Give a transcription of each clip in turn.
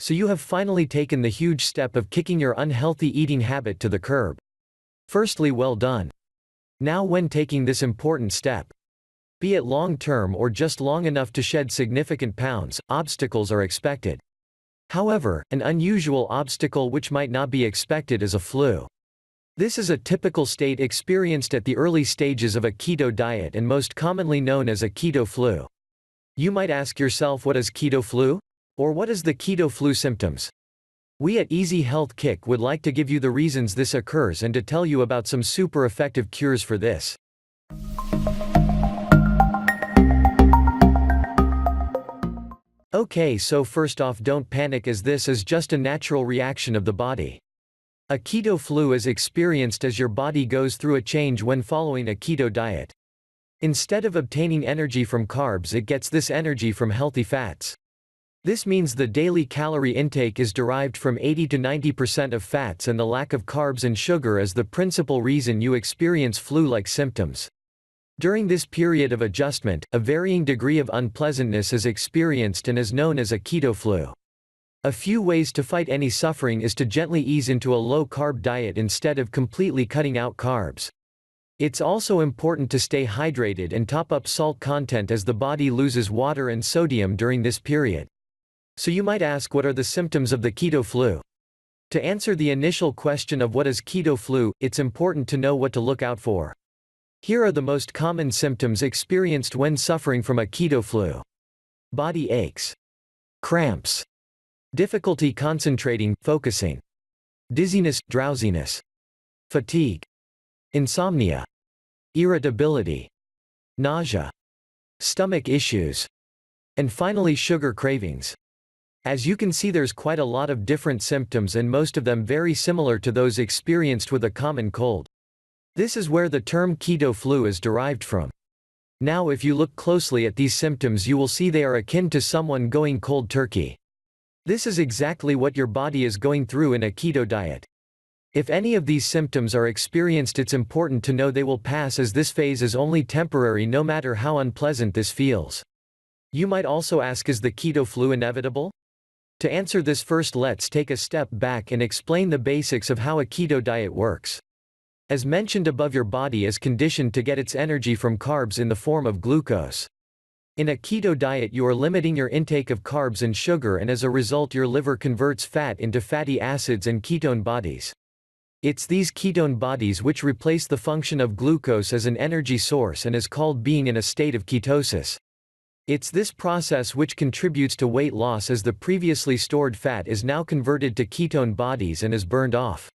So you have finally taken the huge step of kicking your unhealthy eating habit to the curb. Firstly, well done. Now, when taking this important step, be it long-term or just long enough to shed significant pounds, obstacles are expected. However, an unusual obstacle which might not be expected is a flu. This is a typical state experienced at the early stages of a keto diet and most commonly known as a keto flu. You might ask yourself, what is keto flu? Or what is the keto flu symptoms? We at Easy Health Kick would like to give you the reasons this occurs and to tell you about some super effective cures for this. Okay, so first off, don't panic, as this is just a natural reaction of the body. A keto flu is experienced as your body goes through a change when following a keto diet. Instead of obtaining energy from carbs, it gets this energy from healthy fats. This means the daily calorie intake is derived from 80 to 90% of fats, and the lack of carbs and sugar is the principal reason you experience flu-like symptoms. During this period of adjustment, a varying degree of unpleasantness is experienced and is known as a keto flu. A few ways to fight any suffering is to gently ease into a low-carb diet instead of completely cutting out carbs. It's also important to stay hydrated and top up salt content as the body loses water and sodium during this period. So you might ask, what are the symptoms of the keto flu? To answer the initial question of what is keto flu, it's important to know what to look out for. Here are the most common symptoms experienced when suffering from a keto flu. Body aches, cramps, difficulty concentrating, focusing, dizziness, drowsiness, fatigue, insomnia, irritability, nausea, stomach issues, and finally sugar cravings. As you can see, there's quite a lot of different symptoms, and most of them very similar to those experienced with a common cold. This is where the term keto flu is derived from. Now, if you look closely at these symptoms, you will see they are akin to someone going cold turkey. This is exactly what your body is going through in a keto diet. If any of these symptoms are experienced, it's important to know they will pass, as this phase is only temporary, no matter how unpleasant this feels. You might also ask, is the keto flu inevitable? To answer this, first let's take a step back and explain the basics of how a keto diet works. As mentioned above, your body is conditioned to get its energy from carbs in the form of glucose. In a keto diet, you are limiting your intake of carbs and sugar, and as a result your liver converts fat into fatty acids and ketone bodies. It's these ketone bodies which replace the function of glucose as an energy source and is called being in a state of ketosis. It's this process which contributes to weight loss, as the previously stored fat is now converted to ketone bodies and is burned off.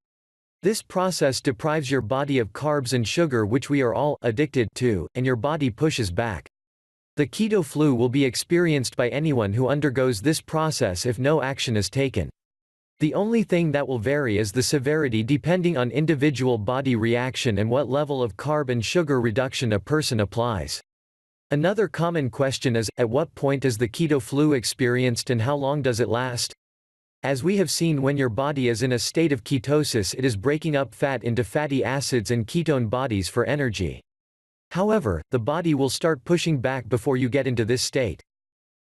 This process deprives your body of carbs and sugar, which we are all addicted to, and your body pushes back. The keto flu will be experienced by anyone who undergoes this process if no action is taken. The only thing that will vary is the severity, depending on individual body reaction and what level of carb and sugar reduction a person applies. Another common question is, at what point is the keto flu experienced and how long does it last? As we have seen, when your body is in a state of ketosis, it is breaking up fat into fatty acids and ketone bodies for energy. However, the body will start pushing back before you get into this state.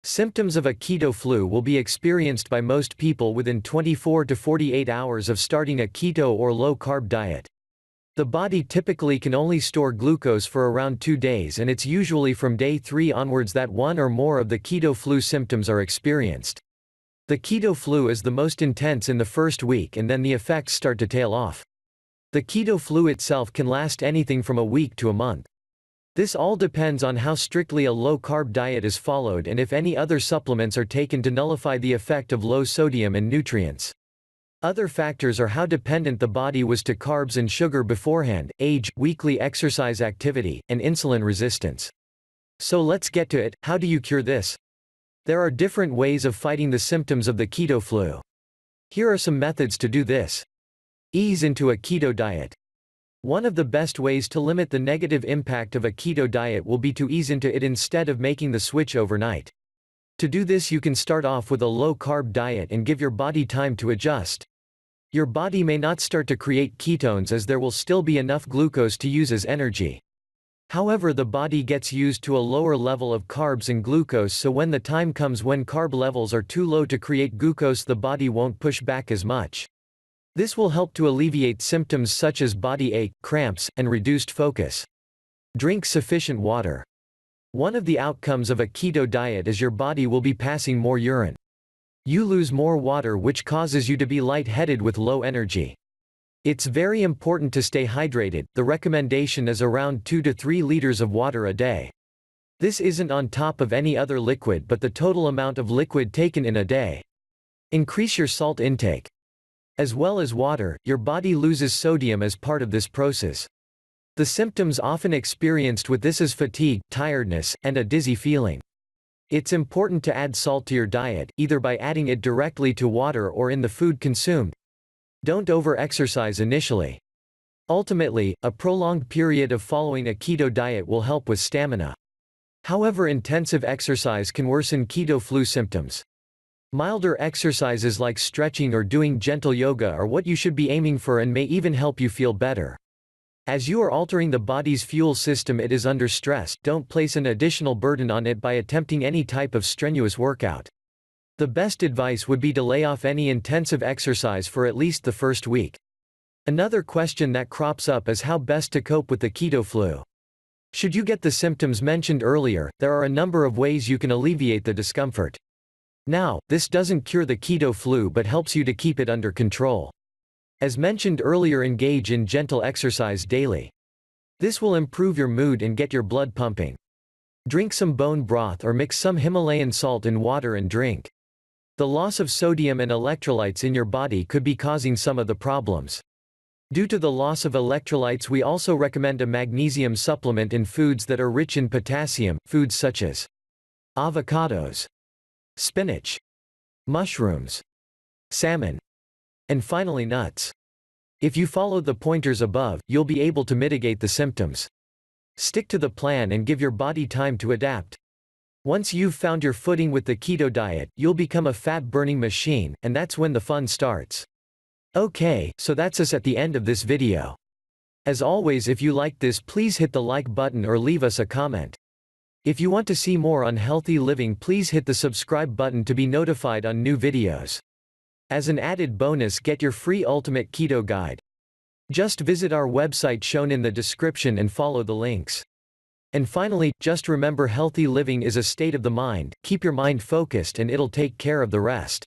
Symptoms of a keto flu will be experienced by most people within 24 to 48 hours of starting a keto or low-carb diet. The body typically can only store glucose for around 2 days, and it's usually from day 3 onwards that one or more of the keto flu symptoms are experienced. The keto flu is the most intense in the first week, and then the effects start to tail off. The keto flu itself can last anything from a week to a month. This all depends on how strictly a low-carb diet is followed and if any other supplements are taken to nullify the effect of low sodium and nutrients. Other factors are how dependent the body was to carbs and sugar beforehand, age, weekly exercise activity, and insulin resistance. So let's get to it. How do you cure this? There are different ways of fighting the symptoms of the keto flu. Here are some methods to do this. Ease into a keto diet. One of the best ways to limit the negative impact of a keto diet will be to ease into it instead of making the switch overnight. To do this, you can start off with a low-carb diet and give your body time to adjust. Your body may not start to create ketones, as there will still be enough glucose to use as energy. However, the body gets used to a lower level of carbs and glucose, so when the time comes when carb levels are too low to create glucose, the body won't push back as much. This will help to alleviate symptoms such as body ache, cramps, and reduced focus. Drink sufficient water. One of the outcomes of a keto diet is your body will be passing more urine. You lose more water, which causes you to be lightheaded with low energy. It's very important to stay hydrated. The recommendation is around 2 to 3 liters of water a day. This isn't on top of any other liquid but the total amount of liquid taken in a day. Increase your salt intake. As well as water, your body loses sodium as part of this process. The symptoms often experienced with this is fatigue, tiredness, and a dizzy feeling. It's important to add salt to your diet, either by adding it directly to water or in the food consumed. Don't over-exercise initially. Ultimately, a prolonged period of following a keto diet will help with stamina. However, intensive exercise can worsen keto flu symptoms. Milder exercises like stretching or doing gentle yoga are what you should be aiming for and may even help you feel better. As you are altering the body's fuel system, it is under stress. Don't place an additional burden on it by attempting any type of strenuous workout. The best advice would be to lay off any intensive exercise for at least the first week. Another question that crops up is how best to cope with the keto flu. Should you get the symptoms mentioned earlier, there are a number of ways you can alleviate the discomfort. Now, this doesn't cure the keto flu but helps you to keep it under control. As mentioned earlier, engage in gentle exercise daily. This will improve your mood and get your blood pumping. Drink some bone broth or mix some Himalayan salt in water and drink. The loss of sodium and electrolytes in your body could be causing some of the problems. Due to the loss of electrolytes, we also recommend a magnesium supplement in foods that are rich in potassium, foods such as avocados, spinach, mushrooms, salmon, and finally nuts. If you follow the pointers above, you'll be able to mitigate the symptoms. Stick to the plan and give your body time to adapt. Once you've found your footing with the keto diet, you'll become a fat-burning machine, and that's when the fun starts. Okay, so that's us at the end of this video. As always, if you liked this, please hit the like button or leave us a comment. If you want to see more on healthy living, please hit the subscribe button to be notified on new videos. As an added bonus, get your free Ultimate Keto Guide. Just visit our website shown in the description and follow the links. And finally, just remember, healthy living is a state of the mind. Keep your mind focused and it'll take care of the rest.